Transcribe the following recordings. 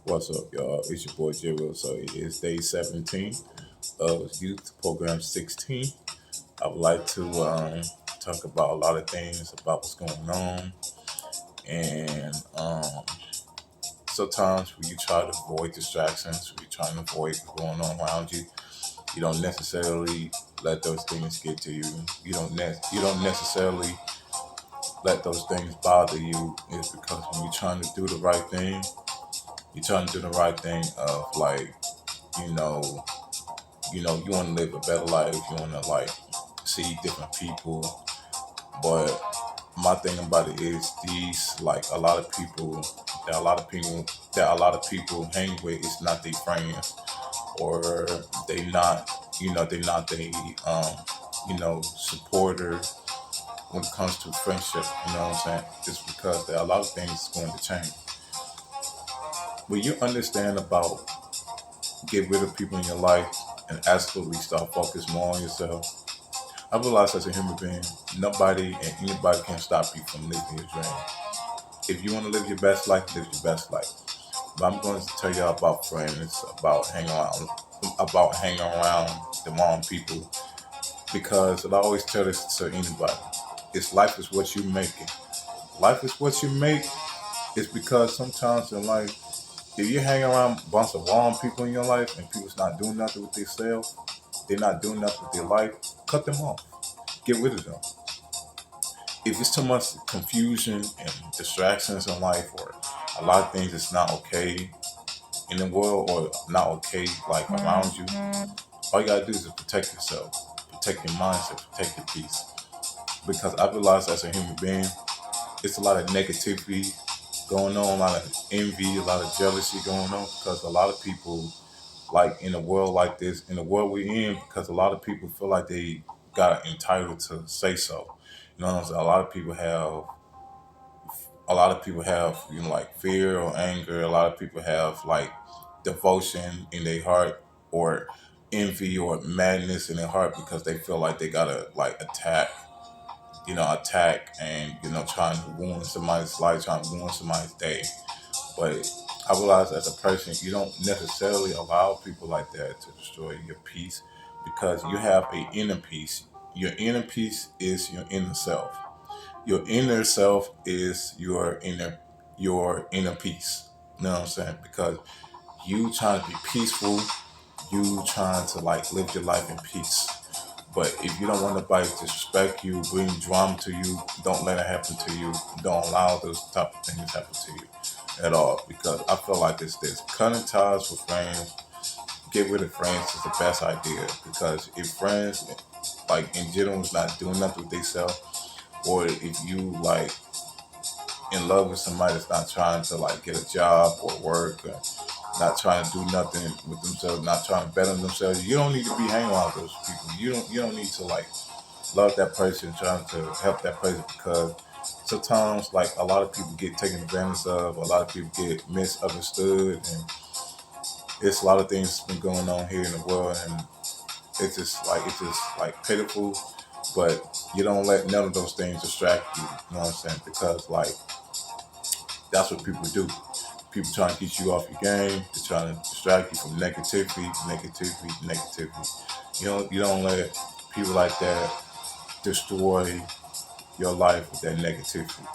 What's up, y'all? It's your boy J Will. So it is day 17 of Youth Program 16. I would like to talk about a lot of things about what's going on. And sometimes when you try to avoid distractions, when you're trying to avoid what's going on around you, you don't necessarily let those things get to you. You don't necessarily let those things bother you. It's because when you're trying to do the right thing, you're trying to do the right thing of like, you know, you want to live a better life. You want to like see different people. But my thing about it is these like a lot of people that a lot of people hang with is not their friends, or they not they're not the supporter when it comes to friendship. You know what I'm saying? Just because there are a lot of things going to change. When you understand about get rid of people in your life and absolutely start focus more on yourself, I realize as a human being, nobody and anybody can stop you from living your dream. If you want to live your best life, live your best life. But I'm going to tell y'all about friends, about hanging around the wrong people. Because I always tell this to anybody: it's life is what you make it. Life is what you make. It's because sometimes in life, if you hang around a bunch of wrong people in your life and people's not doing nothing with themselves, they're not doing nothing with their life, cut them off. Get rid of them. If it's too much confusion and distractions in life, or a lot of things that's not okay in the world, or not okay like around you, all you gotta do is protect yourself, protect your mindset, protect your peace. Because I realize as a human being, it's a lot of negativity going on, a lot of envy, a lot of jealousy going on, because a lot of people like in a world like this, in the world we're in, because a lot of people feel like they got entitled to say so. You know what I'm saying? A lot of people have like fear or anger. A lot of people have like devotion in their heart, or envy or madness in their heart, because they feel like they gotta like attack and trying to ruin somebody's life, trying to ruin somebody's day. But I realize as a person, you don't necessarily allow people like that to destroy your peace, because you have a inner peace. Your inner peace is your inner self. Your inner self is your inner peace. You know what I'm saying? Because you trying to be peaceful, you trying to like live your life in peace. But if you don't want nobody to disrespect you, bring drama to you, don't let it happen to you. Don't allow those type of things to happen to you at all. Because I feel like it's this. Cutting ties with friends, get rid of friends is the best idea. Because if friends, like in general, is not doing nothing with themselves, or if you like in love with somebody that's not trying to like get a job or work, or not trying to do nothing with themselves, not trying to better themselves, you don't need to be hanging around those people. You don't need to like love that person, trying to help that person, because sometimes like a lot of people get taken advantage of, a lot of people get misunderstood, and it's a lot of things been going on here in the world, and it's just like pitiful. But you don't let none of those things distract you. You know what I'm saying? Because like that's what people do. People trying to get you off your game. They're trying to distract you from negativity, negativity, negativity. You don't let people like that destroy your life with that negativity,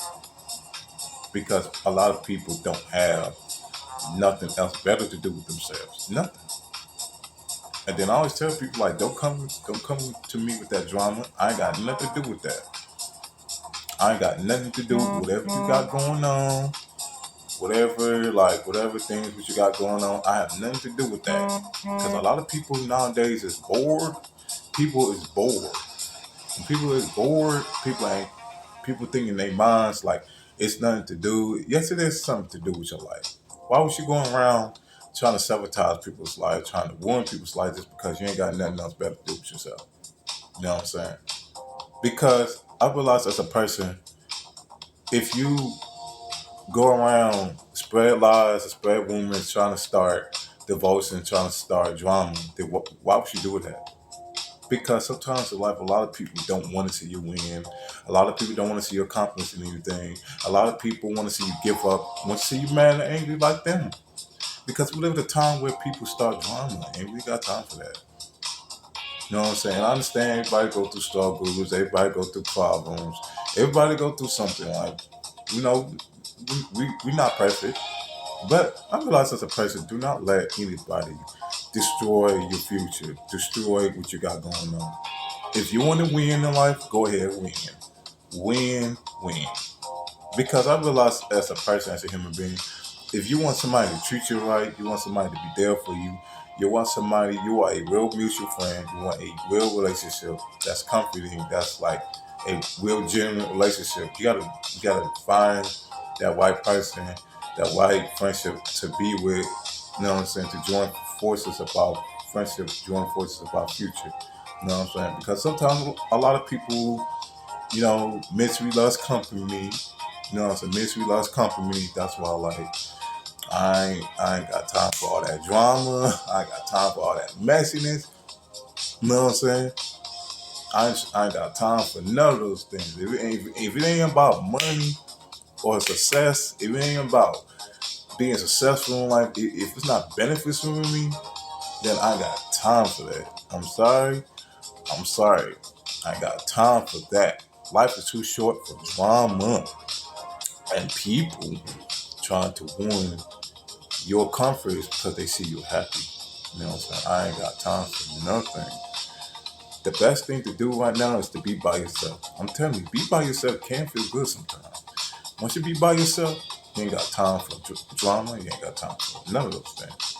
because a lot of people don't have nothing else better to do with themselves. Nothing. And then I always tell people like, don't come to me with that drama. I ain't got nothing to do with that. I ain't got nothing to do with whatever you got going on, whatever things that you got going on. I have nothing to do with that, because a lot of people nowadays is bored. People is bored. When people is bored, people think in their minds like it's nothing to do. Yes, it is something to do with your life. Why was you going around trying to sabotage people's lives, trying to ruin people's lives just because you ain't got nothing else better to do with yourself? You know what I'm saying? Because I realize as a person, if you go around spread lies and spread rumors, trying to start devotion, trying to start drama, then why would you do that? Because sometimes in life, a lot of people don't want to see you win. A lot of people don't want to see you accomplish anything. A lot of people want to see you give up, want to see you mad and angry like them. Because we live in a time where people start drama, and we got time for that. You know what I'm saying? I understand everybody go through struggles, everybody go through problems, everybody go through something. Like, you know, we not perfect. But I realize as a person, do not let anybody destroy your future, destroy what you got going on. If you want to win in life, go ahead, win. Win, win. Because I realize as a person, as a human being, if you want somebody to treat you right, you want somebody to be there for you, you want somebody, you want a real mutual friend, you want a real relationship that's comforting, that's like a real genuine relationship. You gotta find that right person, that right friendship to be with, you know what I'm saying, to join forces about friendship, join forces about future. You know what I'm saying? Because sometimes a lot of people, misery loves company. You know what I'm saying? Misery loves company. That's why I ain't got time for all that drama. I ain't got time for all that messiness. You know what I'm saying? I ain't got time for none of those things. If it ain't about money or success, if it ain't about being successful in life, if it's not beneficial to me, then I ain't got time for that. I'm sorry. I'm sorry. I ain't got time for that. Life is too short for drama and people trying to ruin your comfort is because they see you happy. You know what I'm saying? I ain't got time for nothing. The best thing to do right now is to be by yourself. I'm telling you, be by yourself can feel good sometimes. Once you be by yourself, you ain't got time for drama. You ain't got time for none of those things.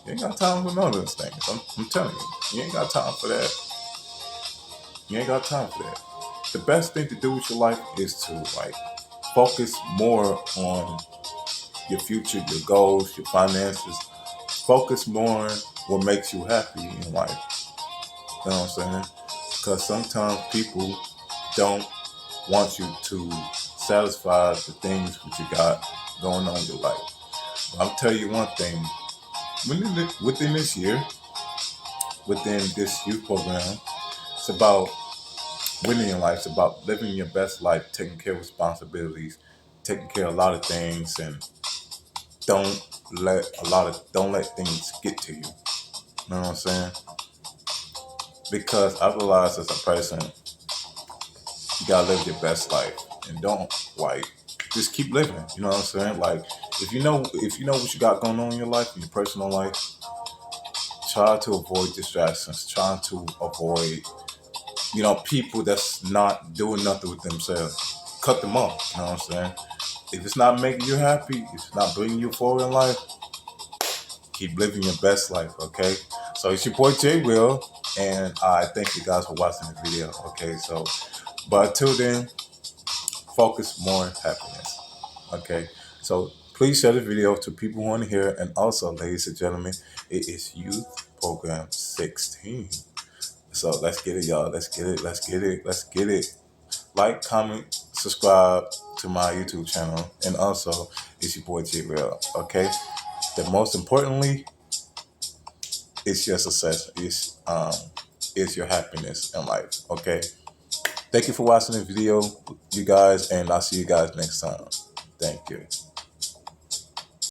You ain't got time for none of those things. I'm telling you, you ain't got time for that. You ain't got time for that. The best thing to do with your life is to focus more on your future, your goals, your finances. Focus more on what makes you happy in life. You know what I'm saying? Because sometimes people don't want you to satisfy the things that you got going on in your life. But I'll tell you one thing. Within this year, within this youth program, it's about winning in life. It's about living your best life, taking care of responsibilities, taking care of a lot of things, and don't don't let things get to you. You know what I'm saying? Because I realize as a person, you gotta live your best life and don't just keep living. You know what I'm saying? Like if you know what you got going on in your life, in your personal life, try to avoid distractions. Try to avoid people that's not doing nothing with themselves. Cut them off. You know what I'm saying? If it's not making you happy, if it's not bringing you forward in life, keep living your best life. Okay. So it's your boy Jay Will, and I thank you guys for watching the video. Okay. So, but until then, focus more on happiness. Okay, so please share the video to people who want to hear it. And also, ladies and gentlemen, it is Youth Program 16. So let's get it, y'all. Let's get it. Let's get it. Let's get it. Like, comment, subscribe to my YouTube channel. And also, it's your boy G Real. Okay, the most importantly, it's your success. It's your happiness in life. Okay. Thank you for watching the video, you guys, and I'll see you guys next time. Thank you.